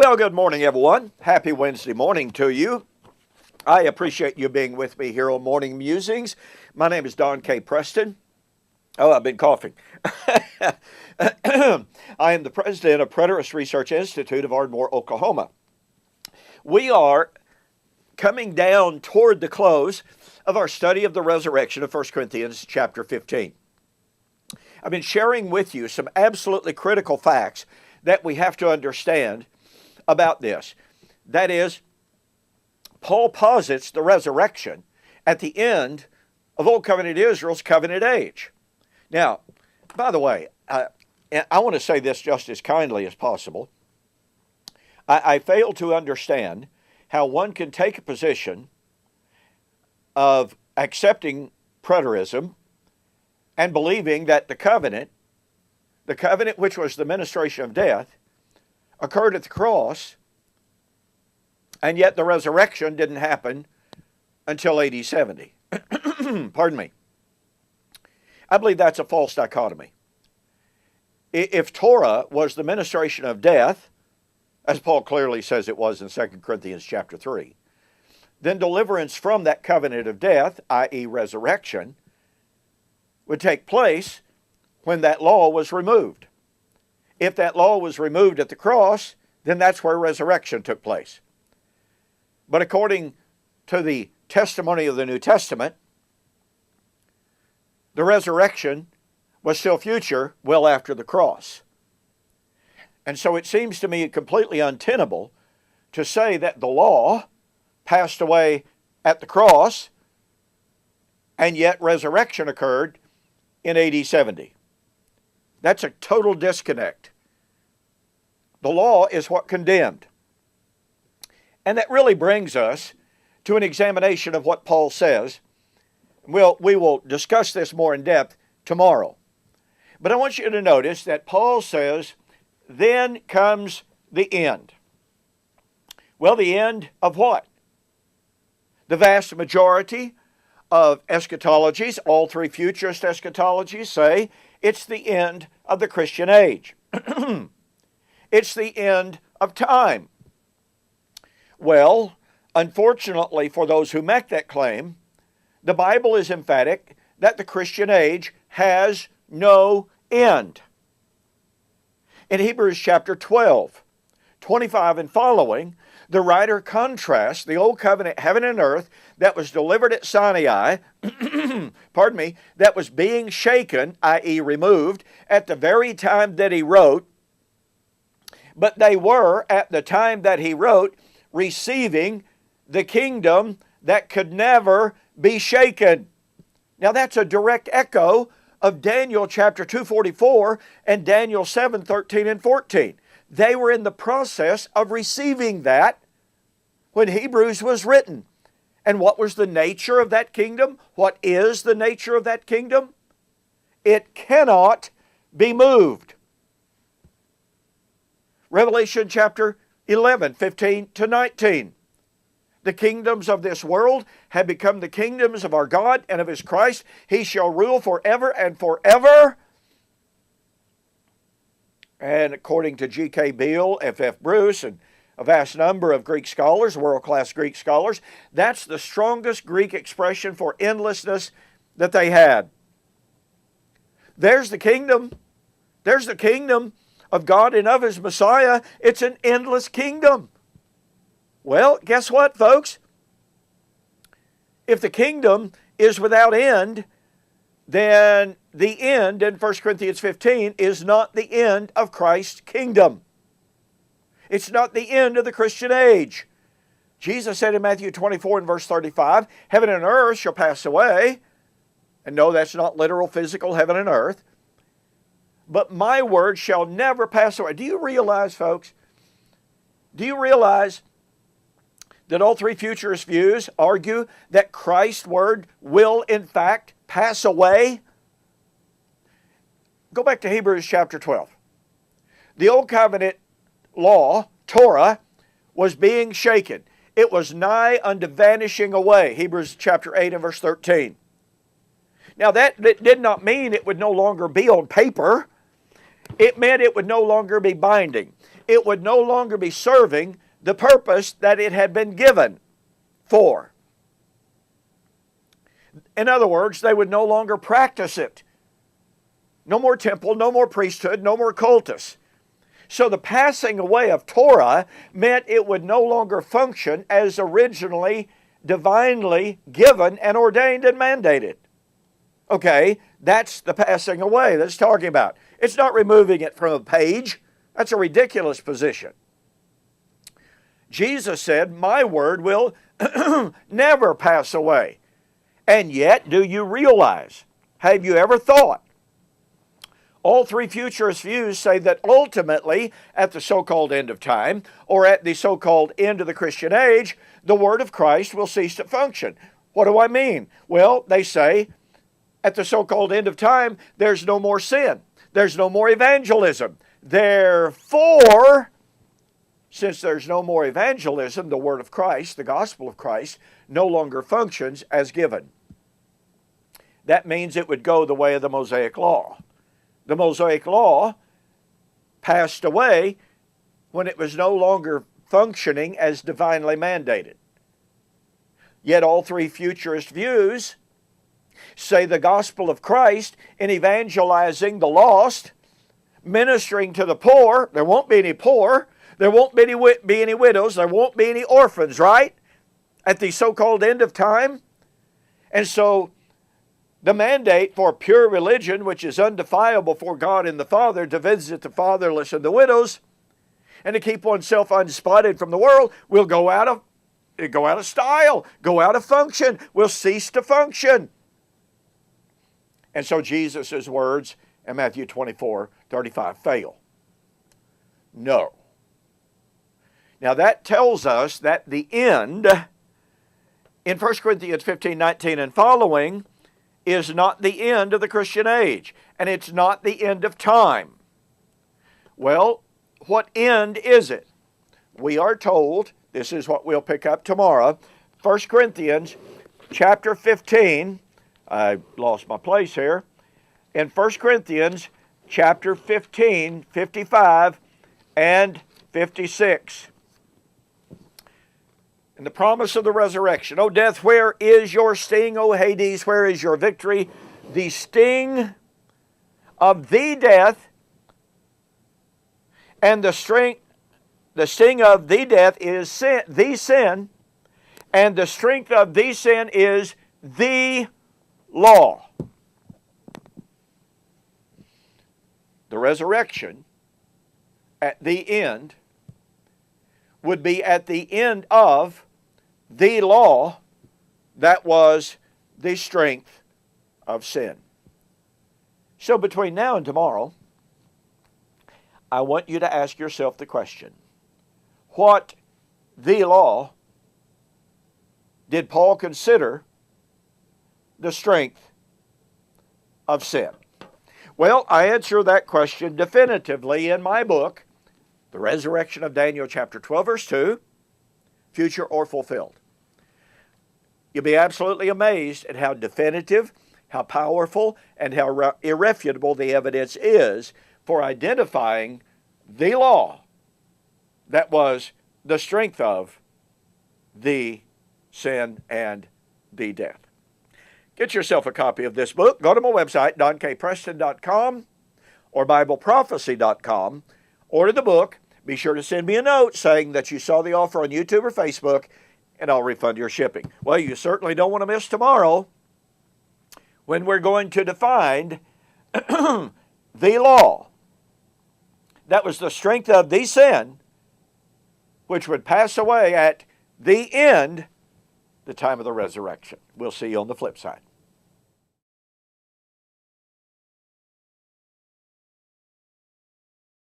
Well, good morning, everyone. Happy Wednesday morning to you. I appreciate you being with me here on Morning Musings. My name is Don K. Preston. Oh, I've been coughing. I am the president of Preterist Research Institute of Ardmore, Oklahoma. We are coming down toward the close of our study of the resurrection of 1 Corinthians chapter 15. I've been sharing with you some absolutely critical facts that we have to understand about this. That is, Paul posits the resurrection at the end of Old Covenant Israel's covenant age. Now, by the way, I want to say this just as kindly as possible. I fail to understand how one can take a position of accepting preterism and believing that the covenant which was the ministration of death, occurred at the cross, and yet the resurrection didn't happen until AD 70. Pardon me. I believe that's a false dichotomy. If Torah was the ministration of death, as Paul clearly says it was in 2 Corinthians chapter 3, then deliverance from that covenant of death, i.e. resurrection, would take place when that law was removed. If that law was removed at the cross, then that's where resurrection took place. But according to the testimony of the New Testament, the resurrection was still future well after the cross. And so it seems to me completely untenable to say that the law passed away at the cross and yet resurrection occurred in AD 70. That's a total disconnect. The law is what condemned. And that really brings us to an examination of what Paul says. We will discuss this more in depth tomorrow. But I want you to notice that Paul says, then comes the end. Well, the end of what? The vast majority of eschatologies, all three futurist eschatologies, say it's the end of the Christian age. It's the end of time. Well, unfortunately for those who make that claim, the Bible is emphatic that the Christian age has no end. In Hebrews chapter 12, 25 and following, the writer contrasts the old covenant heaven and earth that was delivered at Sinai, that was being shaken, i.e. removed, at the very time that he wrote, but they were, at the time that he wrote, receiving the kingdom that could never be shaken. Now that's a direct echo of Daniel chapter 2:44 and Daniel 7:13 and 14. They were in the process of receiving that when Hebrews was written. And what was the nature of that kingdom? What is the nature of that kingdom? It cannot be moved. Revelation chapter 11, 15 to 19. The kingdoms of this world have become the kingdoms of our God and of His Christ. He shall rule forever and forever. And according to G.K. Beale, F.F. Bruce, and a vast number of Greek scholars, world-class Greek scholars, that's the strongest Greek expression for endlessness that they had. There's the kingdom. There's the kingdom of God and of His Messiah. It's an endless kingdom. Well, guess what, folks? If the kingdom is without end, then the end in 1 Corinthians 15 is not the end of Christ's kingdom. It's not the end of the Christian age. Jesus said in Matthew 24 and verse 35, heaven and earth shall pass away. And no, that's not literal physical heaven and earth. But my word shall never pass away. Do you realize, folks? Do you realize that all three futurist views argue that Christ's word will in fact pass away? Go back to Hebrews chapter 12. The old covenant law, Torah, was being shaken. It was nigh unto vanishing away. Hebrews chapter 8 and verse 13. Now that did not mean it would no longer be on paper. It meant it would no longer be binding. It would no longer be serving the purpose that it had been given for. In other words, they would no longer practice it. No more temple, no more priesthood, no more cultus. So the passing away of Torah meant it would no longer function as originally divinely given and ordained and mandated. Okay, that's the passing away that's talking about. It's not removing it from a page. That's a ridiculous position. Jesus said, my word will never pass away. And yet, do you realize, have you ever thought, all three futurist views say that ultimately, at the so-called end of time, or at the so-called end of the Christian age, the word of Christ will cease to function. What do I mean? Well, they say, at the so-called end of time, there's no more sin. There's no more evangelism. Therefore, since there's no more evangelism, the word of Christ, the gospel of Christ, no longer functions as given. That means it would go the way of the Mosaic law. The Mosaic law passed away when it was no longer functioning as divinely mandated. Yet all three futurist views say the gospel of Christ in evangelizing the lost, ministering to the poor, there won't be any poor, there won't be any widows, there won't be any orphans, right? At the so-called end of time. And so the mandate for pure religion, which is undefiled before God and the Father, to visit the fatherless and the widows, and to keep oneself unspotted from the world, will go out of style, go out of function, will cease to function. And so Jesus' words in Matthew 24:35 fail. No. Now that tells us that the end, in 1 Corinthians 15:19 and following, is not the end of the Christian age, and it's not the end of time. Well, what end is it? We are told, this is what we'll pick up tomorrow, 1 Corinthians chapter 15, I lost my place here, in 1 Corinthians chapter 15, 55 and 56. And the promise of the resurrection. O death, where is your sting? O Hades, where is your victory? The sting of the death and the sting of the death is sin, the sin, and the strength of the sin is the law. The resurrection at the end would be at the end of the law that was the strength of sin. So between now and tomorrow, I want you to ask yourself the question, what the law did Paul consider the strength of sin? Well, I answer that question definitively in my book, The Resurrection of Daniel, chapter 12, verse 2, Future or Fulfilled. You'll be absolutely amazed at how definitive, how powerful, and how irrefutable the evidence is for identifying the law that was the strength of the sin and the death. Get yourself a copy of this book. Go to my website, donkpreston.com or bibleprophecy.com. Order the book. Be sure to send me a note saying that you saw the offer on YouTube or Facebook, and I'll refund your shipping. Well, you certainly don't want to miss tomorrow when we're going to define the law. That was the strength of the sin, which would pass away at the end, the time of the resurrection. We'll see you on the flip side.